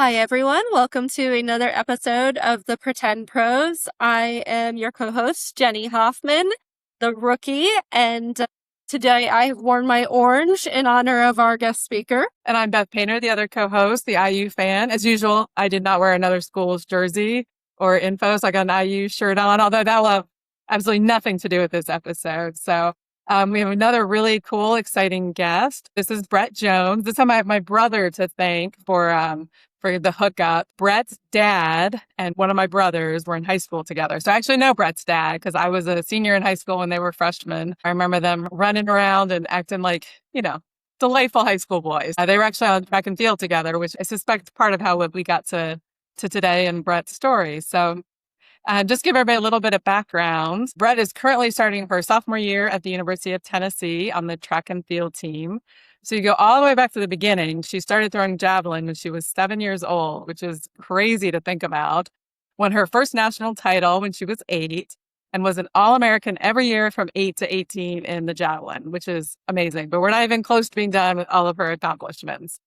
Hi, everyone. Welcome to another episode of the Pretend Pros. I am your co-host, Jenny Hoffman, the rookie, and today I have worn my orange in honor of our guest speaker. And I'm Beth Painter, the other co-host, the IU fan. As usual, I did not wear another school's jersey or info, so I got an IU shirt on, although that will have absolutely nothing to do with this episode. So we have another really cool, exciting guest. This is Brett Jones. This time I have my brother to thank for the hookup. Brett's dad and one of my brothers were in high school together. So I actually know Brett's dad because I was a senior in high school when they were freshmen. I remember them running around and acting like, delightful high school boys. They were actually on track and field together, which I suspect is part of how we got to today and Brett's story. So just give everybody a little bit of background. Brett is currently starting her sophomore year at the University of Tennessee on the track and field team. So you go all the way back to the beginning. She started throwing javelin when she was 7 years old, which is crazy to think about. Won her first national title when she was 8 and was an All-American every year from 8 to 18 in the javelin, which is amazing. But we're not even close to being done with all of her accomplishments.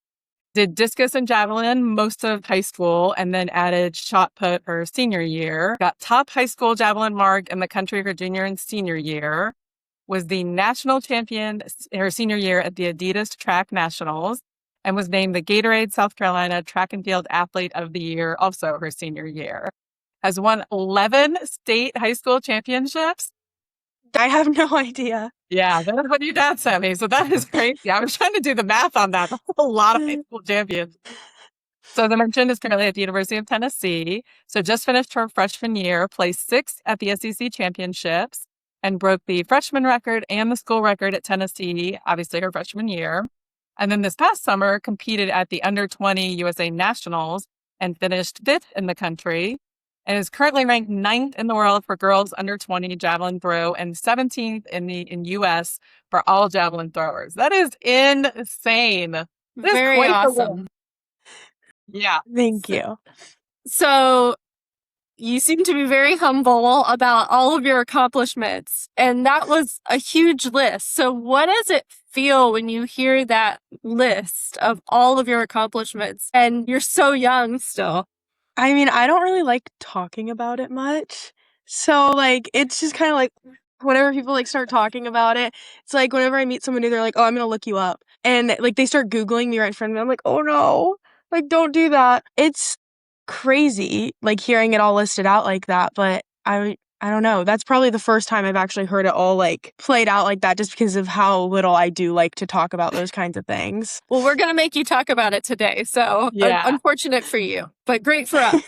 Did discus and javelin most of high school and then added shot put her senior year. Got top high school javelin mark in the country her junior and senior year. Was the national champion her senior year at the Adidas Track Nationals and was named the Gatorade South Carolina Track and Field Athlete of the Year also her senior year. Has won 11 state high school championships. I have no idea. Yeah, that's what your dad sent me. So that is crazy. I was trying to do the math on that. That's a lot of high school champions. So the mentioned is currently at the University of Tennessee. So just finished her freshman year, placed 6th at the SEC championships, and broke the freshman record and the school record at Tennessee, obviously her freshman year. And then this past summer, competed at the Under-20 USA Nationals and finished 5th in the country, and is currently ranked 9th in the world for girls under-20 javelin throw and 17th in U.S. for all javelin throwers. That is insane. Very awesome. Yeah. Thank you. So you seem to be very humble about all of your accomplishments, and that was a huge list. So what does it feel when you hear that list of all of your accomplishments and you're so young still? I mean, I don't really like talking about it much. So, it's just kind of whenever people, start talking about it, it's like whenever I meet someone new, they're like, oh, I'm going to look you up. And, they start Googling me right in front of me. I'm like, oh, no. Don't do that. It's crazy, hearing it all listed out like that. But I don't know. That's probably the first time I've actually heard it all, played out like that just because of how little I do like to talk about those kinds of things. Well, we're going to make you talk about it today. So unfortunate for you, but great for us.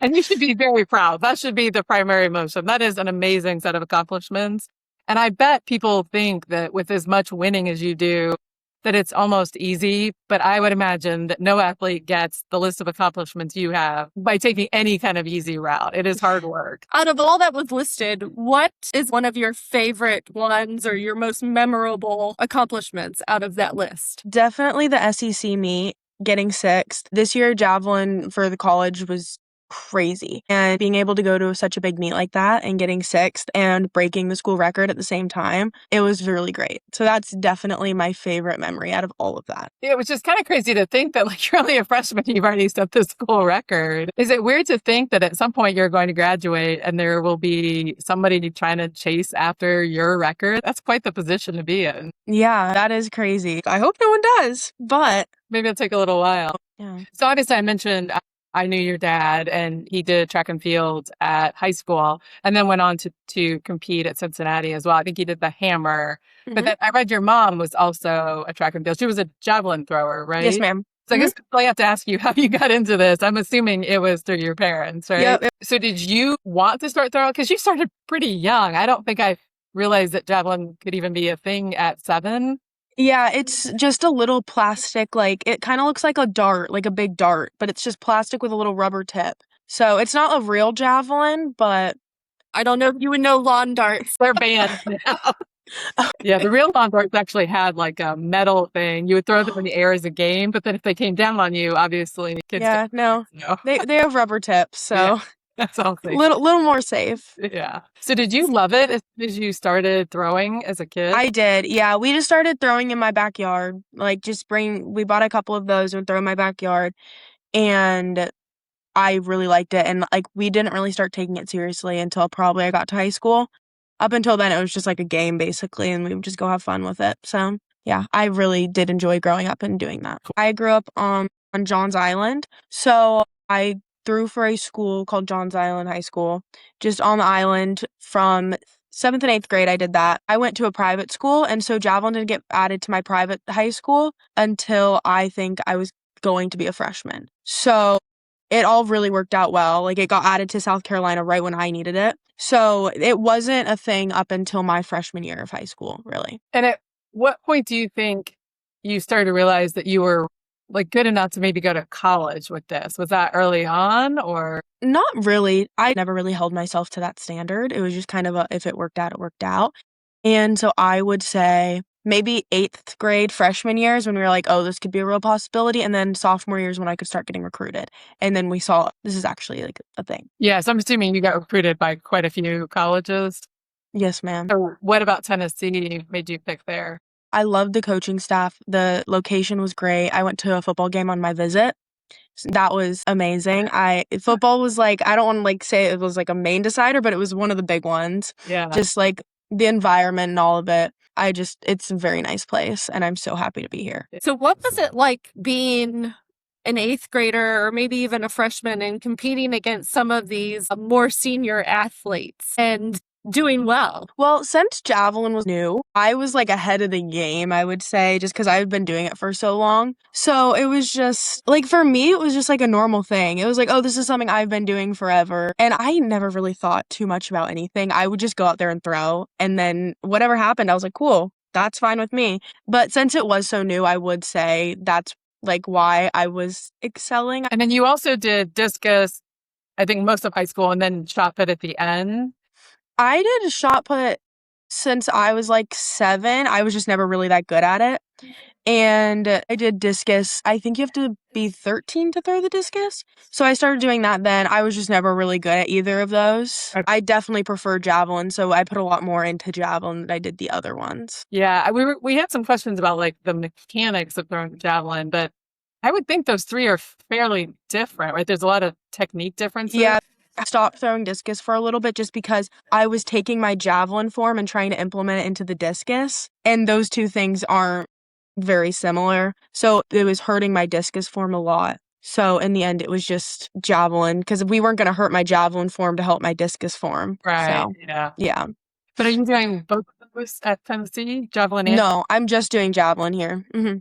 And you should be very proud. That should be the primary emotion. That is an amazing set of accomplishments. And I bet people think that with as much winning as you do, that it's almost easy. But I would imagine that no athlete gets the list of accomplishments you have by taking any kind of easy route. It is hard work. Out of all that was listed, what is one of your favorite ones or your most memorable accomplishments out of that list? Definitely the SEC meet, getting 6th. This year, javelin for the college was crazy. And being able to go to such a big meet like that and getting 6th and breaking the school record at the same time, it was really great. So that's definitely my favorite memory out of all of that. Yeah, which is kind of crazy to think that you're only a freshman, you've already set the school record. Is it weird to think that at some point you're going to graduate and there will be somebody trying to chase after your record? That's quite the position to be in. Yeah, that is crazy. I hope no one does, but maybe it'll take a little while. Yeah. So obviously I mentioned I knew your dad, and he did track and field at high school and then went on to compete at Cincinnati as well. I think he did the hammer. Mm-hmm. But then I read your mom was also a track and field. She was a javelin thrower, right? Yes, ma'am. So I guess I have to ask you how you got into this. I'm assuming it was through your parents, right? Yep. So did you want to start throwing? Because you started pretty young. I don't think I realized that javelin could even be a thing at 7. Yeah, it's just a little plastic, it kind of looks like a dart, like a big dart, but it's just plastic with a little rubber tip. So it's not a real javelin, but I don't know if you would know lawn darts. They're banned now. Yeah, the real lawn darts actually had a metal thing. You would throw them in the air as a game, but then if they came down on you, obviously kids. Yeah, no. They have rubber tips, so. Yeah. That's all safe. Little more safe. Yeah. So did you love it as you started throwing as a kid? I did. Yeah. We just started throwing in my backyard. We bought a couple of those and throw in my backyard. and I really liked it. And like we didn't really start taking it seriously until probably I got to high school. Up until then, it was just like a game basically, and we would just go have fun with it. So yeah, I really did enjoy growing up and doing that. I grew up on Johns Island, so I threw for a school called Johns Island High School, just on the island from 7th and 8th grade. I did that. I went to a private school, and so Javelin didn't get added to my private high school until I think I was going to be a freshman. So it all really worked out well. Like it got added to South Carolina right when I needed it. So it wasn't a thing up until my freshman year of high school, really. And at what point do you think you started to realize that you were like good enough to maybe go to college with this? Was that early on or? Not really. I never really held myself to that standard. It was just kind of if it worked out, it worked out. And so I would say maybe 8th grade, freshman years when we were like, oh, this could be a real possibility. And then sophomore years when I could start getting recruited. And then we saw this is actually like a thing. Yeah, so I'm assuming you got recruited by quite a few colleges. Yes, ma'am. So what about Tennessee made you pick there? I loved the coaching staff. The location was great. I went to a football game on my visit. That was amazing. Football was like, I don't want to like say it was like a main decider, but it was one of the big ones. Yeah. Just like the environment and all of it. It's a very nice place and I'm so happy to be here. So what was it like being an 8th grader or maybe even a freshman and competing against some of these more senior athletes and doing well? Well, since Javelin was new, I was like ahead of the game, I would say, just because I've been doing it for so long. So it was just like, for me, it was just like a normal thing. It was like, oh, this is something I've been doing forever. And I never really thought too much about anything. I would just go out there and throw. And then whatever happened, I was like, cool, that's fine with me. But since it was so new, I would say that's like why I was excelling. And then you also did discus, I think most of high school, and then shot put at the end. I did a shot put since I was like 7. I was just never really that good at it. And I did discus. I think you have to be 13 to throw the discus. So I started doing that then. I was just never really good at either of those. I definitely prefer javelin, so I put a lot more into javelin than I did the other ones. Yeah, we had some questions about like the mechanics of throwing javelin, but I would think those three are fairly different, right? There's a lot of technique differences. Yeah. I stopped throwing discus for a little bit just because I was taking my javelin form and trying to implement it into the discus. And those two things aren't very similar. So it was hurting my discus form a lot. So in the end, it was just javelin because we weren't going to hurt my javelin form to help my discus form. Right. So, yeah. Yeah. But are you doing both of those at Tennessee, javelin and? No, I'm just doing javelin here. Mm-hmm.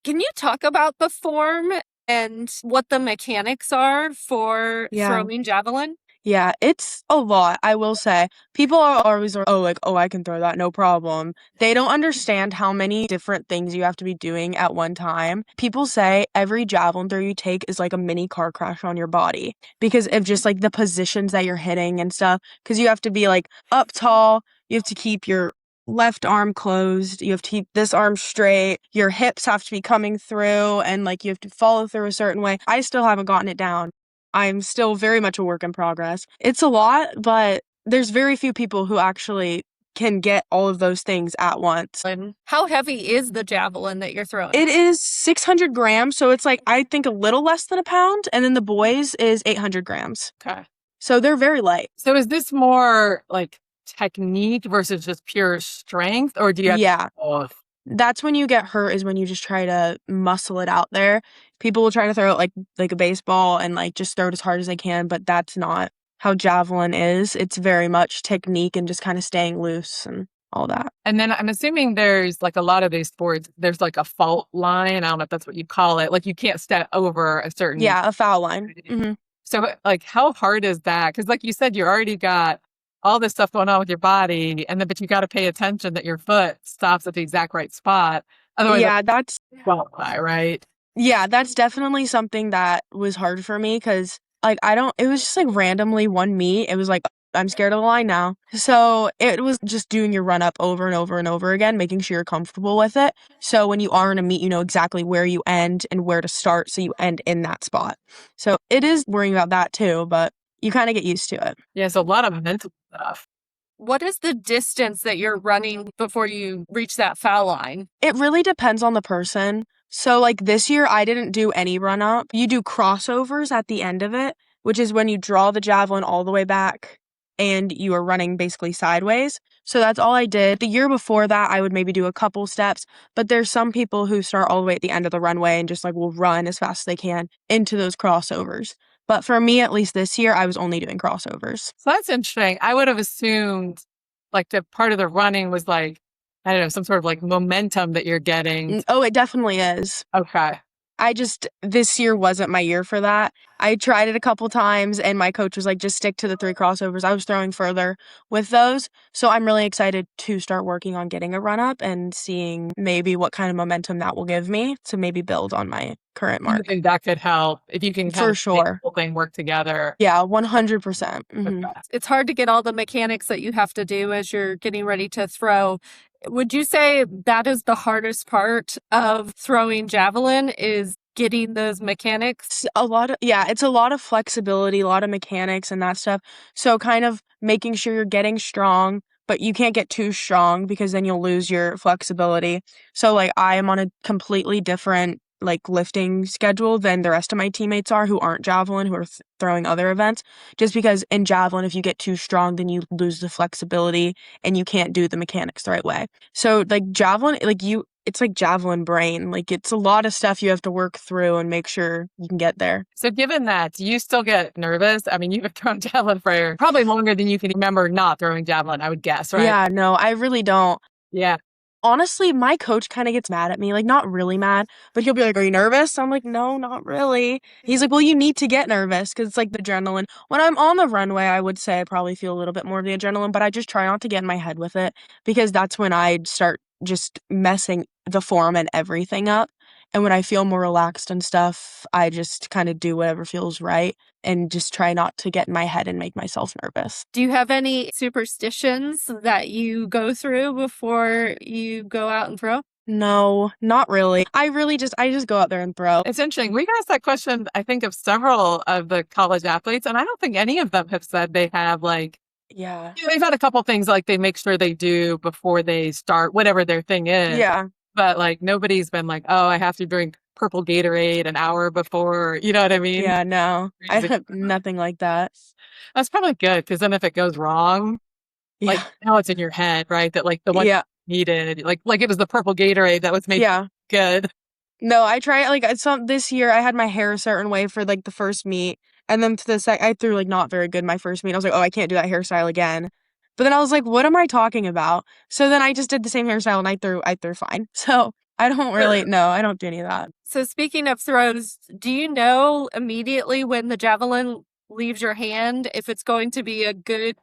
Can you talk about the form and what the mechanics are for throwing javelin? Yeah, it's a lot, I will say. People are always like, oh, I can throw that, no problem. They don't understand how many different things you have to be doing at one time. People say every javelin throw you take is like a mini car crash on your body because of just like the positions that you're hitting and stuff. Because you have to be like up tall, you have to keep your left arm closed, you have to keep this arm straight, your hips have to be coming through, and like you have to follow through a certain way. I still haven't gotten it down. I'm still very much a work in progress. It's a lot, but there's very few people who actually can get all of those things at once. And how heavy is the javelin that you're throwing? It is 600 grams, so it's like, I think a little less than a pound, and then the boys is 800 grams. Okay. So they're very light. So is this more like technique versus just pure strength, or do you have both? That's when you get hurt, is when you just try to muscle it out there. People will try to throw it like a baseball and like just throw it as hard as they can, but that's not how javelin is. It's very much technique and just kind of staying loose and all that. And then I'm assuming there's like a lot of these sports, there's like a fault line. I don't know if that's what you call it. Like you can't step over a certain. Yeah, a foul line. Mm-hmm. So like how hard is that? Because like you said, you already got all this stuff going on with your body, and then but you got to pay attention that your foot stops at the exact right spot. Otherwise, that's qualify, right? Yeah, that's definitely something that was hard for me because like it was just like randomly one meet. It was like, I'm scared of the line now. So it was just doing your run up over and over and over again, making sure you're comfortable with it. So when you are in a meet, you know exactly where you end and where to start. So you end in that spot. So it is worrying about that too, but you kind of get used to it. Yeah, so a lot of mental stuff. What is the distance that you're running before you reach that foul line? It really depends on the person. So like this year I didn't do any run up. You do crossovers at the end of it, which is when you draw the javelin all the way back and you are running basically sideways. So that's all I did. The year before that, I would maybe do a couple steps, but there's some people who start all the way at the end of the runway and just like will run as fast as they can into those crossovers. But for me, at least this year, I was only doing crossovers. So that's interesting. I would have assumed like the part of the running was like, I don't know, some sort of like momentum that you're getting. Oh, it definitely is. Okay. This year wasn't my year for that. I tried it a couple times and my coach was like, just stick to the 3 crossovers. I was throwing further with those. So I'm really excited to start working on getting a run up and seeing maybe what kind of momentum that will give me to maybe build on my current mark. I think that could help if you can kind For of sure. make the whole thing work together. Yeah, 100%. Mhm. Okay. It's hard to get all the mechanics that you have to do as you're getting ready to throw. Would you say that is the hardest part of throwing javelin is getting those mechanics? It's a lot of flexibility, a lot of mechanics and that stuff. So kind of making sure you're getting strong, but you can't get too strong because then you'll lose your flexibility. So like I am on a completely different like lifting schedule than the rest of my teammates are who aren't javelin, who are throwing other events. Just because in javelin, if you get too strong, then you lose the flexibility and you can't do the mechanics the right way. So like javelin, it's like javelin brain. Like it's a lot of stuff you have to work through and make sure you can get there. So given that, do you still get nervous? I mean, you've thrown javelin for probably longer than you can remember not throwing javelin, I would guess, right? Yeah, no, I really don't. Yeah. Honestly, my coach kind of gets mad at me, like not really mad, but he'll be like, "Are you nervous?" I'm like, "No, not really." He's like, "Well, you need to get nervous because it's like the adrenaline." When I'm on the runway, I would say I probably feel a little bit more of the adrenaline, but I just try not to get in my head with it because that's when I start just messing the form and everything up. And when I feel more relaxed and stuff, I just kind of do whatever feels right and just try not to get in my head and make myself nervous. Do you have any superstitions that you go through before you go out and throw? No, not really. I just go out there and throw. It's interesting. We asked that question, I think, of several of the college athletes, and I don't think any of them have said they have like, Yeah. they've had a couple things like they make sure they do before they start whatever their thing is. Yeah. But like nobody's been like, oh, I have to drink purple Gatorade an hour before. You know what I mean? Yeah, no. I Crazy. have nothing like that. That's probably good because then if it goes wrong, like Yeah. now it's in your head, right? That like the one Yeah. needed, like it was the purple Gatorade that was made Yeah. good. No, I try like this year I had my hair a certain way for like the first meet, and then to I threw like not very good my first meet. I was like, "Oh, I can't do that hairstyle again." But then I was like, "What am I talking about?" So then I just did the same hairstyle and I threw fine. So I don't really no, I don't do any of that. So speaking of throws, do you know immediately when the javelin leaves your hand if it's going to be a good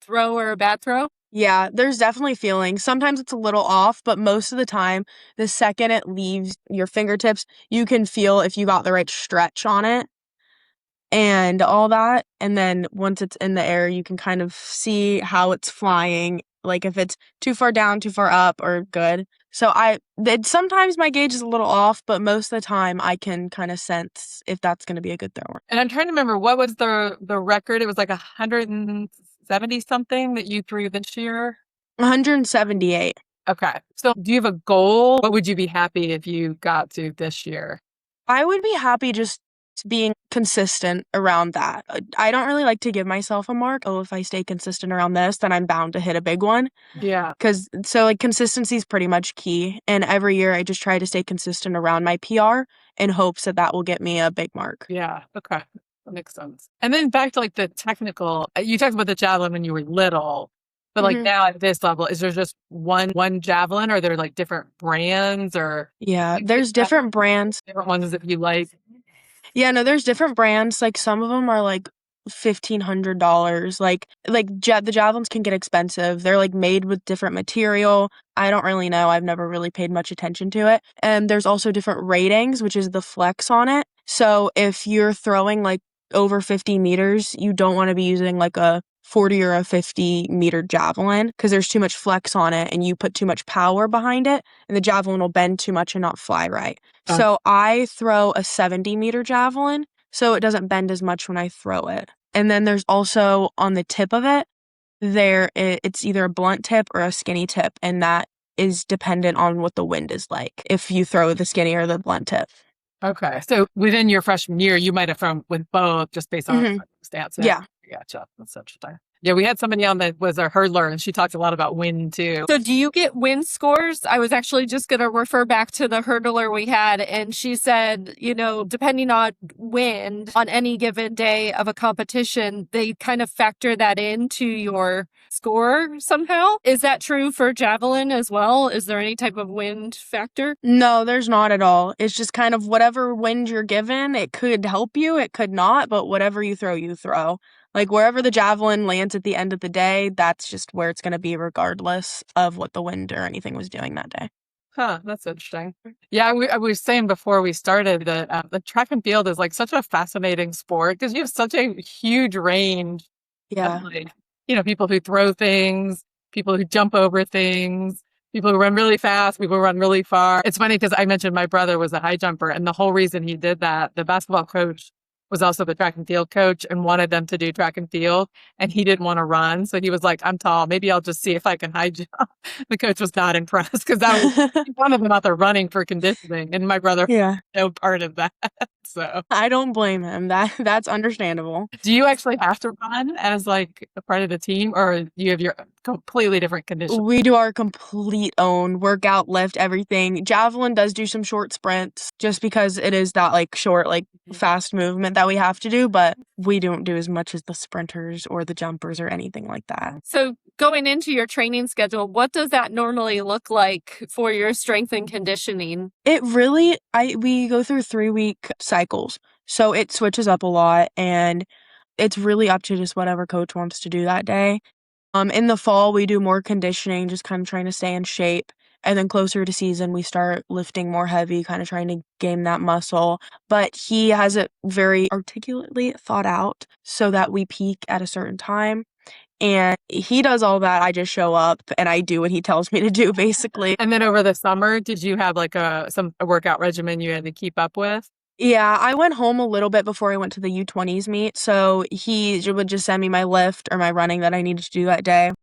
throw or a bad throw? Yeah, there's definitely feelings. Sometimes it's a little off, but most of the time, the second it leaves your fingertips, you can feel if you got the right stretch on it and all that. And then once it's in the air, you can kind of see how it's flying, like if it's too far down, too far up, or good. So sometimes my gauge is a little off, but most of the time I can kind of sense if that's going to be a good thrower. And I'm trying to remember what was the record. It was like 170 something that you threw this year. 178. Okay. So do you have a goal? What would you be happy if you got to this year? I would be happy just being consistent around that. I don't really like to give myself a mark. Oh, if I stay consistent around this, then I'm bound to hit a big one. Yeah. Like consistency is pretty much key. And every year I just try to stay consistent around my PR in hopes that will get me a big mark. Yeah. Okay. That makes sense. And then back to like the technical, you talked about the javelin when you were little, but like now at this level, is there just one javelin or are there like different brands or? Yeah, there's different brands. Different ones that you like. Yeah, no, there's different brands. Like some of them are like $1,500. The javelins can get expensive. They're like made with different material. I don't really know. I've never really paid much attention to it. And there's also different ratings, which is the flex on it. So if you're throwing like over 50 meters, you don't want to be using like a 40 or a 50 meter javelin because there's too much flex on it and you put too much power behind it and the javelin will bend too much and not fly right. So I throw a 70 meter javelin so it doesn't bend as much when I throw it. And then there's also on the tip of it, it's either a blunt tip or a skinny tip, and that is dependent on what the wind is like if you throw the skinny or the blunt tip. Okay. So within your freshman year, you might have thrown with both just based on Mhm. circumstances. Yeah. Gotcha. That's interesting. Yeah, we had somebody on that was a hurdler and she talked a lot about wind too. So do you get wind scores? I was actually just going to refer back to the hurdler we had, and she said, depending on wind on any given day of a competition, they kind of factor that into your score somehow. Is that true for javelin as well? Is there any type of wind factor? No, there's not at all. It's just kind of whatever wind you're given, it could help you, it could not, but whatever you throw, you throw. Like wherever the javelin lands at the end of the day, that's just where it's going to be regardless of what the wind or anything was doing that day. Huh, that's interesting. Yeah, we was saying before we started that the track and field is like such a fascinating sport because you have such a huge range Yeah. of like, people who throw things, people who jump over things, people who run really fast, people who run really far. It's funny because I mentioned my brother was a high jumper, and the whole reason he did that, the basketball coach was also the track and field coach and wanted them to do track and field, and he didn't want to run. So he was like, I'm tall. Maybe I'll just see if I can high jump. The coach was not impressed because that was one of them out there running for conditioning. And my brother Yeah. no part of that. So I don't blame him. That's understandable. do you actually have to run as like a part of the team, or you have your completely different condition? We do our complete own workout, lift, everything. Javelin does do some short sprints just because it is that like short, like fast movement that we have to do, but we don't do as much as the sprinters or the jumpers or anything like that. So going into your training schedule, what does that normally look like for your strength and conditioning? It really, we go through 3-week cycles, so it switches up a lot, and it's really up to just whatever coach wants to do that day. In the fall, we do more conditioning, just kind of trying to stay in shape. And then closer to season, we start lifting more heavy, kind of trying to gain that muscle. But he has it very articulately thought out so that we peak at a certain time. And he does all that. I just show up and I do what he tells me to do, basically. And then over the summer, did you have like a workout regimen you had to keep up with? Yeah, I went home a little bit before I went to the U20s meet, so he would just send me my lift or my running that I needed to do that day,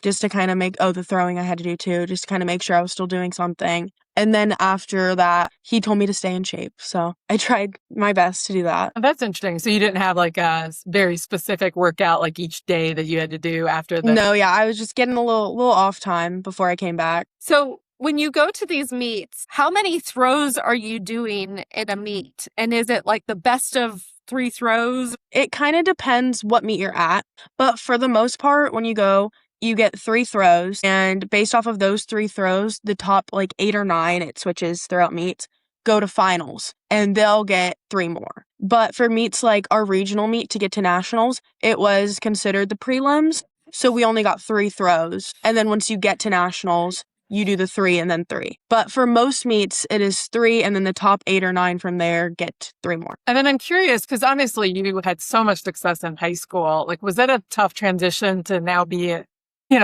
just to kind of the throwing I had to do too, just to kind of make sure I was still doing something. And then after that, he told me to stay in shape, so I tried my best to do that. Oh, that's interesting. So you didn't have like a very specific workout like each day that you had to do after the... No, yeah, I was just getting a little off time before I came back. So when you go to these meets, how many throws are you doing in a meet? And is it like the best of 3 throws? It kind of depends what meet you're at, but for the most part, when you go, you get 3 throws, and based off of those 3 throws, the top like 8 or 9, it switches throughout meets, go to finals, and they'll get 3 more. But for meets like our regional meet to get to nationals, it was considered the prelims, so we only got 3 throws. And then once you get to nationals, you do the 3 and then 3. But for most meets, it is 3, and then the top 8 or 9 from there get 3 more. And then I'm curious, because honestly, you had so much success in high school. Like, was that a tough transition to now be at,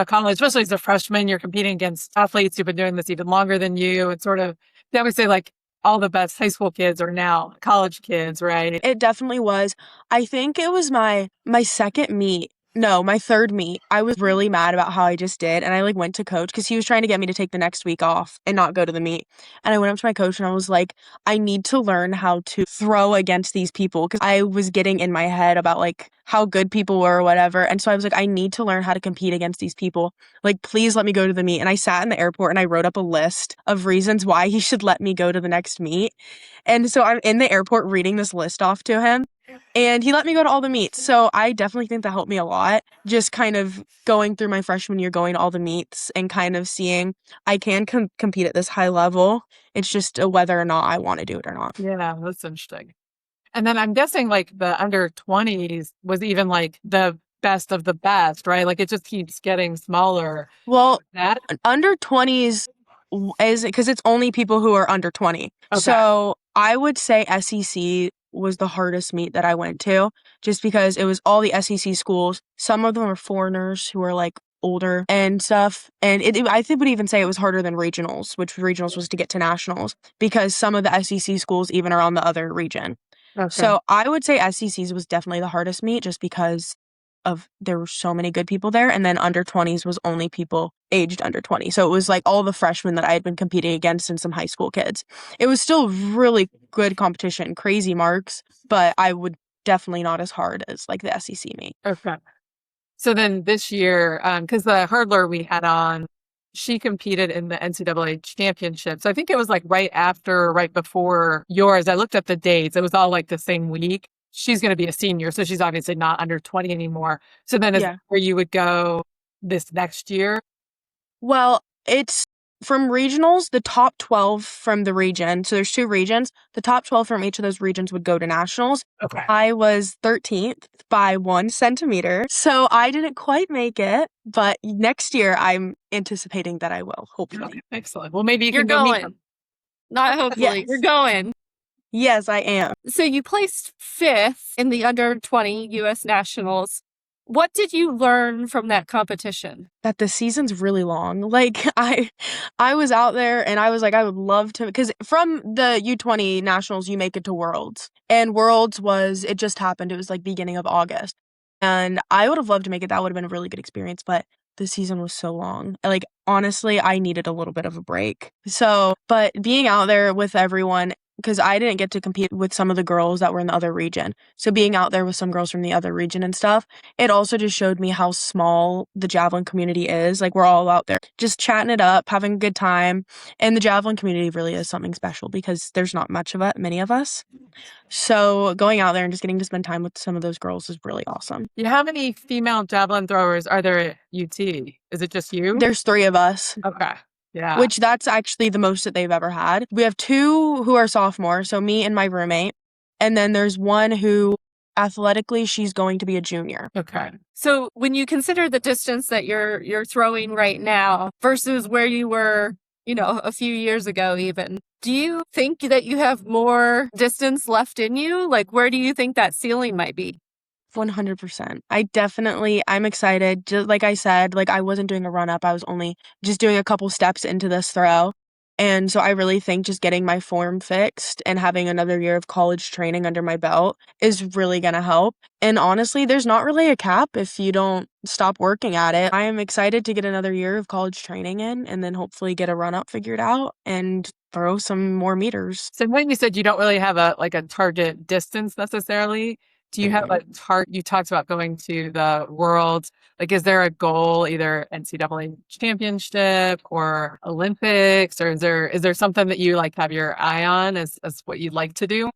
college, especially as a freshman? You're competing against athletes who've been doing this even longer than you. And sort of, they always say like all the best high school kids are now college kids, right? It definitely was. I think it was my second meet. No, my third meet. I was really mad about how I just did, and I like went to coach because he was trying to get me to take the next week off and not go to the meet. And I went up to my coach and I was like, I need to learn how to throw against these people, because I was getting in my head about like how good people were or whatever. And so I was like, I need to learn how to compete against these people. Like, please let me go to the meet. And I sat in the airport and I wrote up a list of reasons why he should let me go to the next meet. And so I'm in the airport reading this list off to him. And he let me go to all the meets. So I definitely think that helped me a lot. Just kind of going through my freshman year, going to all the meets and kind of seeing I can compete at this high level. It's just whether or not I want to do it or not. Yeah, that's interesting. And then I'm guessing like the under 20s was even like the best of the best, right? Like it just keeps getting smaller. Well, That under 20s is because it's only people who are under 20. Okay. So I would say SEC was the hardest meet that I went to, just because it was all the SEC schools. Some of them were foreigners who were like older and stuff. And I think would even say it was harder than regionals, which regionals was to get to nationals, because some of the SEC schools even are on the other region. Okay. So I would say SEC's was definitely the hardest meet, just because there were so many good people there. And then under 20s was only people aged under 20. So it was like all the freshmen that I had been competing against and some high school kids. It was still really good competition, crazy marks, but I would definitely not as hard as like the SEC meet. Okay. So then this year, because the hurdler we had on, she competed in the NCAA championship. So I think it was like right before yours. I looked at the dates. It was all like the same week. She's going to be a senior, so she's obviously not under 20 anymore. So then is that where you would go this next year? Well, it's from regionals, the top 12 from the region. So there's 2 regions. The top 12 from each of those regions would go to nationals. Okay. I was 13th by 1 centimeter. So I didn't quite make it, but next year I'm anticipating that I will, hopefully. Okay, excellent. Well, maybe you You're can go meet going. them. Not hopefully. Yes. You're going. Yes, I am. So you placed 5th in the under 20 US Nationals. What did you learn from that competition? That the season's really long. Like I was out there and I was like, I would love to, because from the U20 Nationals, you make it to Worlds. And Worlds it just happened. It was like beginning of August. And I would have loved to make it. That would have been a really good experience. But the season was so long. Like, honestly, I needed a little bit of a break. So, but being out there with everyone, because I didn't get to compete with some of the girls that were in the other region. So being out there with some girls from the other region and stuff, it also just showed me how small the Javelin community is. Like, we're all out there just chatting it up, having a good time. And the Javelin community really is something special because there's not many of us. So going out there and just getting to spend time with some of those girls is really awesome. How many female javelin throwers are there at UT? Is it just you? There's 3 of us. Okay. Yeah. Which that's actually the most that they've ever had. We have 2 who are sophomore, so me and my roommate. And then there's one who athletically she's going to be a junior. Okay. So when you consider the distance that you're throwing right now versus where you were, a few years ago even, do you think that you have more distance left in you? Like, where do you think that ceiling might be? 100%. I'm excited. Just like I said, like I wasn't doing a run up. I was only just doing a couple steps into this throw. And so I really think just getting my form fixed and having another year of college training under my belt is really going to help. And honestly, there's not really a cap if you don't stop working at it. I am excited to get another year of college training in and then hopefully get a run up figured out and throw some more meters. So when you said you don't really have a target distance necessarily, do you have a target? You talked about going to the Worlds. Like, is there a goal, either NCAA championship or Olympics, or is there something that you like have your eye on as what you'd like to do?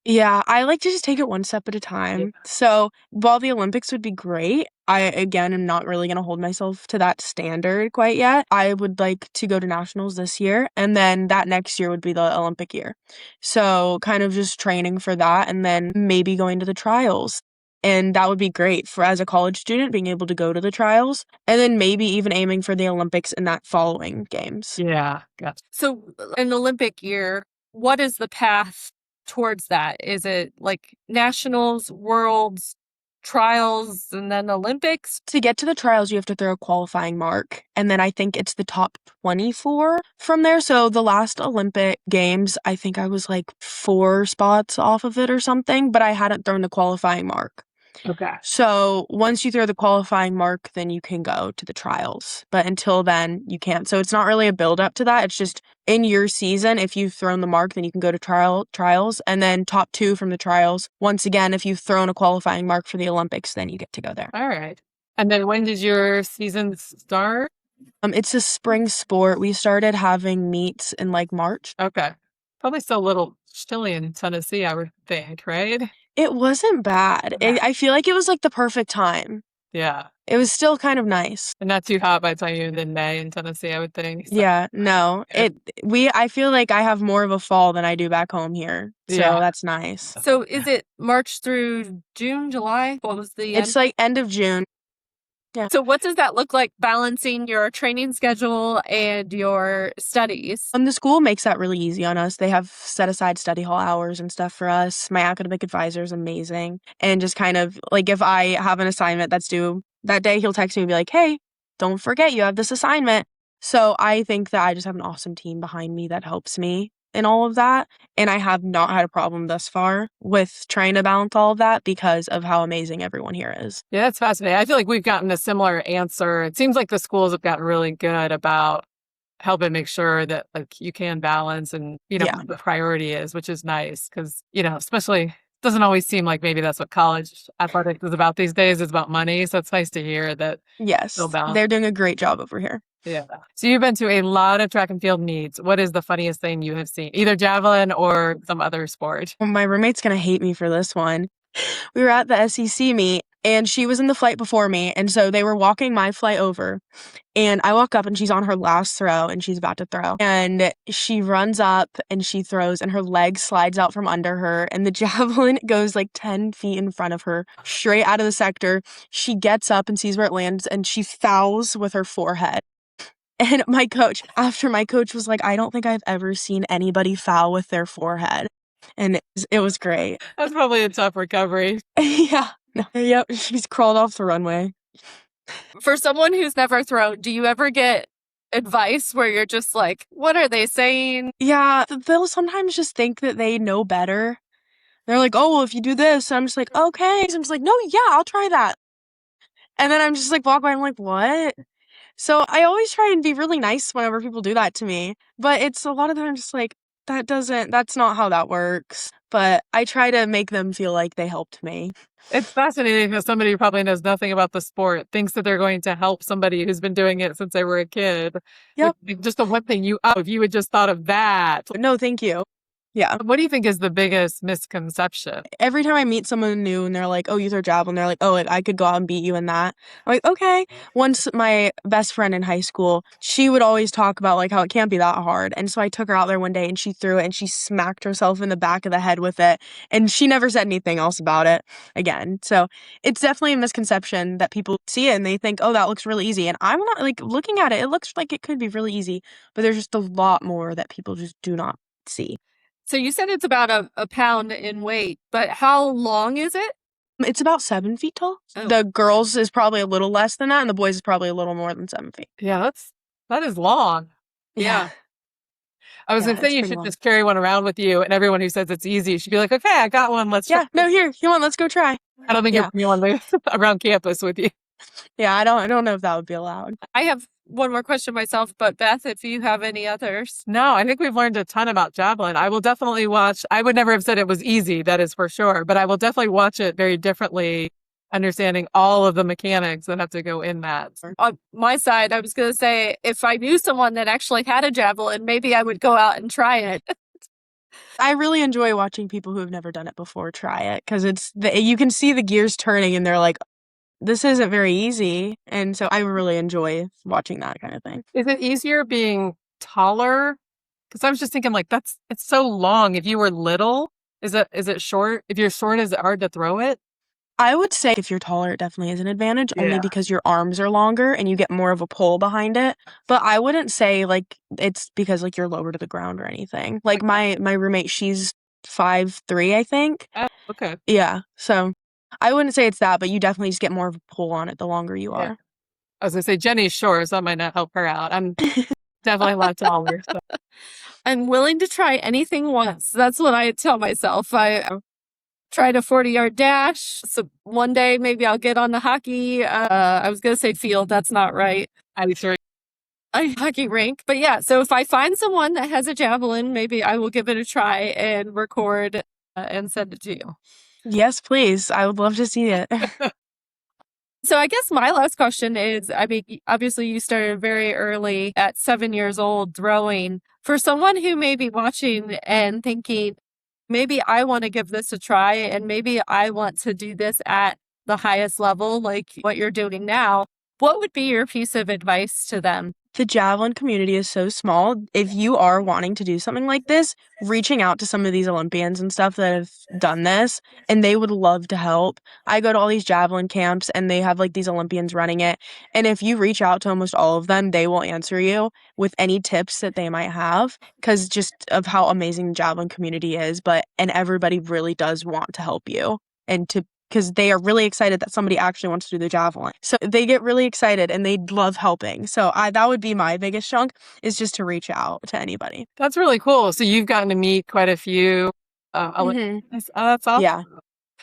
Yeah, I like to just take it one step at a time. Yeah. So while the Olympics would be great, I, again, am not really going to hold myself to that standard quite yet. I would like to go to nationals this year, and then that next year would be the Olympic year. So kind of just training for that, and then maybe going to the trials. And that would be great for as a college student, being able to go to the trials, and then maybe even aiming for the Olympics in that following games. Yeah, gotcha. So an Olympic year, what is the path towards that? Is it like nationals, worlds, trials, and then Olympics? To get to the trials, you have to throw a qualifying mark. And then I think it's the top 24 from there. So the last Olympic Games, I think I was like 4 spots off of it or something, but I hadn't thrown the qualifying mark. Okay. So once you throw the qualifying mark, then you can go to the trials. But until then, you can't. So it's not really a build up to that. It's just in your season, if you've thrown the mark, then you can go to trials. And then top 2 from the trials. Once again, if you've thrown a qualifying mark for the Olympics, then you get to go there. All right. And then when did your season start? It's a spring sport. We started having meets in like March. Okay. Probably still a little chilly in Tennessee, I would think, right? It wasn't bad. I feel like it was like the perfect time. Yeah. It was still kind of nice. And not too hot by the time you're in May in Tennessee, I would think. So. Yeah, no. I feel like I have more of a fall than I do back home here. So that's nice. So is it March through June, July? What was the It's like end of June. Yeah. So what does that look like balancing your training schedule and your studies? The school makes that really easy on us. They have set aside study hall hours and stuff for us. My academic advisor is amazing. And just kind of like if I have an assignment that's due that day, he'll text me and be like, hey, don't forget you have this assignment. So I think that I just have an awesome team behind me that helps me in all of that. And I have not had a problem thus far with trying to balance all of that because of how amazing everyone here is. Yeah, that's fascinating. I feel like we've gotten a similar answer. It seems like the schools have gotten really good about helping make sure that like you can balance and, Yeah. what the priority is, which is nice because, especially doesn't always seem like maybe that's what college athletics is about these days. It's about money. So it's nice to hear that Yes, they'll balance. they're doing a great job over here. Yeah. So you've been to a lot of track and field meets. What is the funniest thing you have seen? Either javelin or some other sport? Well, my roommate's going to hate me for this one. We were at the SEC meet and she was in the flight before me. And so they were walking my flight over. And I walk up and she's on her last throw and she's about to throw. And she runs up and she throws and her leg slides out from under her. And the javelin goes like 10 feet in front of her, straight out of the sector. She gets up and sees where it lands and she fouls with her forehead. And my coach was like, I don't think I've ever seen anybody foul with their forehead. And it was great. That's probably a tough recovery. Yeah. Yep. She's crawled off the runway. For someone who's never thrown, do you ever get advice where you're just like, what are they saying? Yeah. They'll sometimes just think that they know better. They're like, oh, well, if you do this, I'm just like, okay. So I'm just like, no, yeah, I'll try that. And then I'm just like, walk by, I'm like, what? So I always try and be really nice whenever people do that to me. But it's a lot of them just like, that's not how that works. But I try to make them feel like they helped me. It's fascinating that somebody who probably knows nothing about the sport thinks that they're going to help somebody who's been doing it since they were a kid. Yep. Like, just the one thing if you had just thought of that. No, thank you. Yeah. What do you think is the biggest misconception? Every time I meet someone new and they're like, oh, you throw javelin, they're like, oh, like, I could go out and beat you in that. I'm like, okay. Once my best friend in high school, she would always talk about like how it can't be that hard. And so I took her out there one day and she threw it and she smacked herself in the back of the head with it. And she never said anything else about it again. So it's definitely a misconception that people see it and they think, oh, that looks really easy. And I'm not like looking at it. It looks like it could be really easy, but there's just a lot more that people just do not see. So you said it's about a pound in weight, but how long is it? It's about 7 feet tall. Oh. The girls is probably a little less than that, and the boys is probably a little more than 7 feet. Yeah, that is long. Yeah. I was going to say you should just carry one around with you, and everyone who says it's easy should be like, okay, I got one. Let's try. No, here, come on, let's go try. I don't think you're bringing one around campus with you. Yeah, I don't know if that would be allowed. I have one more question myself, but Beth, if you have any others. No, I think we've learned a ton about javelin. I will definitely watch. I would never have said it was easy, that is for sure, but I will definitely watch it very differently, understanding all of the mechanics that have to go in that. On my side, I was going to say, if I knew someone that actually had a javelin, maybe I would go out and try it. I really enjoy watching people who have never done it before try it because you can see the gears turning and they're like, this isn't very easy. And so I really enjoy watching that kind of thing. Is it easier being taller? Because I was just thinking like it's so long. If you were little, is it short? If you're short, is it hard to throw it? I would say if you're taller, it definitely is an advantage, only because your arms are longer and you get more of a pull behind it. But I wouldn't say like it's because like you're lower to the ground or anything. Like my roommate, she's 5'3", I think. Oh, okay. Yeah. So I wouldn't say it's that, but you definitely just get more of a pull on it the longer you are. I was going to say Jenny's short, so that might not help her out. I'm definitely a lot taller. So. I'm willing to try anything once. That's what I tell myself. I tried a 40-yard dash. So one day maybe I'll get on the hockey. I was going to say field. That's not right. A hockey rink. But yeah, so if I find someone that has a javelin, maybe I will give it a try and record and send it to you. Yes, please. I would love to see it. So I guess my last question is, I mean, obviously you started very early at 7 years old throwing. For someone who may be watching and thinking, maybe I want to give this a try and maybe I want to do this at the highest level, like what you're doing now, what would be your piece of advice to them? The javelin community is so small. If you are wanting to do something like this, reaching out to some of these Olympians and stuff that have done this, and they would love to help. I go to all these javelin camps and they have like these Olympians running it. And if you reach out to almost all of them, they will answer you with any tips that they might have because just of how amazing the javelin community is. And everybody really does want to help you and to because they are really excited that somebody actually wants to do the javelin. So they get really excited and they love helping. So that would be my biggest chunk, is just to reach out to anybody. That's really cool. So you've gotten to meet quite a few. Mhm. That's awesome. Yeah.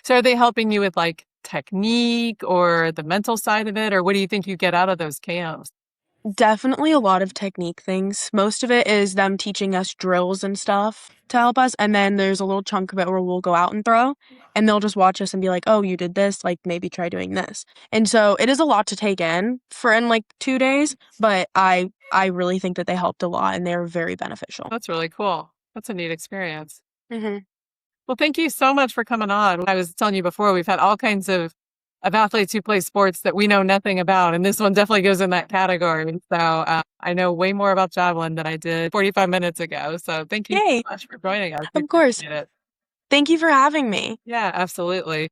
So are they helping you with like technique or the mental side of it, or what do you think you get out of those camps? Definitely a lot of technique things. Most of it is them teaching us drills and stuff to help us. And then there's a little chunk of it where we'll go out and throw, and they'll just watch us and be like, oh, you did this, like maybe try doing this. And so it is a lot to take in like 2 days, but I really think that they helped a lot and they're very beneficial. That's really cool. That's a neat experience. Hmm. Well, thank you so much for coming on. I was telling you before, we've had all kinds of athletes who play sports that we know nothing about, and this one definitely goes in that category. So I know way more about javelin than I did 45 minutes ago. So thank you Yay. so much for joining us. We Of course. appreciate it. Thank you for having me. Yeah, absolutely.